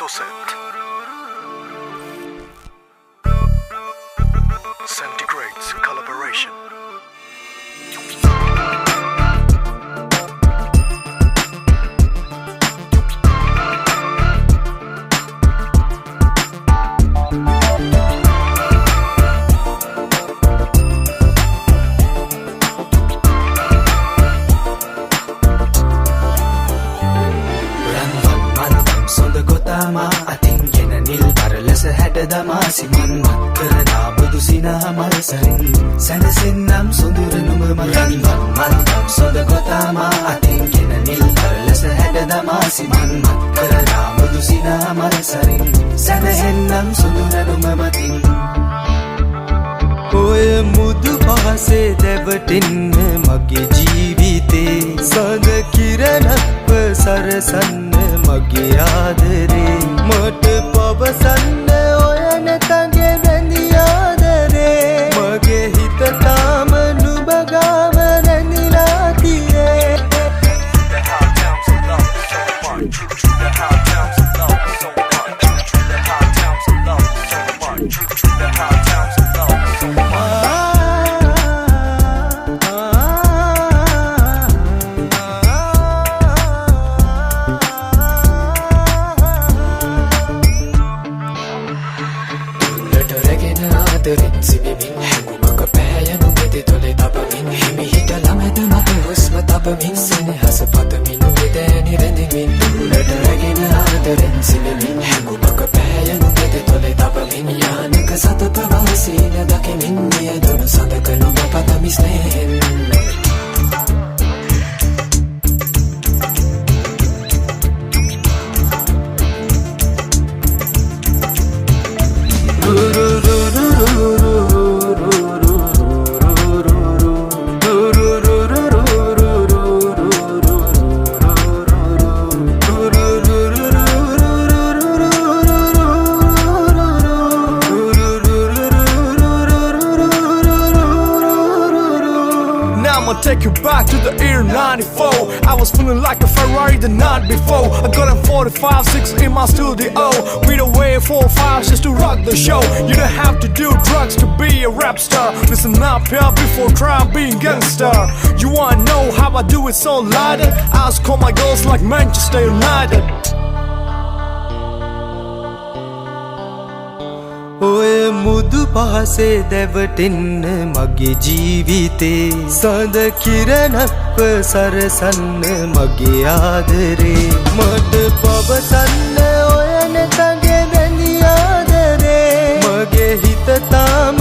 Toset Centigrade's collaboration. අතින් ගෙන නිල් පරලස හැට දමා සිමන් මත් කරනා බුදු සිනහමල් සරින් සැනසෙන්නම් සොඳුර නුඹ මගින් මන්දම් සොඳ ගොතාමා අතින් ගෙන නිල් පරලස හැට දමා සිමන් මත් කරනා බුදු සිනහමල් සරින් සැනසෙන්නම් සොඳුර නුඹ මගින් ඔය මුදු පහසේ දැවටෙන්න මගේ ජීවිතේ සඳ කිරණක්ව සරසන්න මගේ ආදරේ මට පවසන්න ඔය නැතගේ වැඳි ආදරේ මගේ හිත තාම නුඹ ගාව රැඳිලා තියේ ආදරෙන් සිබිමින් හැඟුමක පෑයනු මෙදෙ තොලේ තබමින් හිමිහිට ළමැද මත හුස්ම තබමින් සෙනෙහස පතමින් වෙදෑනි රැඳෙමින් දුරට රැගෙන ආදරෙන් සිබිමින් හැඟුමක පෑයනු මෙදෙ තොලේ තබමින් යානක සත ප්‍රවාසීන දකිමින් මියදුණු සඳක නොම පතමි ස්නේහෙන් I'ma take you back to the year 94. I was feeling like a Ferrari the night before. I got a 45-6 in my studio. We don't wait 4-5 just to rock the show. You don't have to do drugs to be a rap star. Listen up here before trying being gangster. You wanna know how I do it so light? Ask all my girls like Manchester United. ඔය මුදු පහසේ දැවටෙන්න මගේ ජීවිතේ සඳ කිරණක්ව සරසන්න මගේ ආදරේ මට පවසන්න ඔය නැතගේ වැඳි ආදරේ මගේ හිත තාම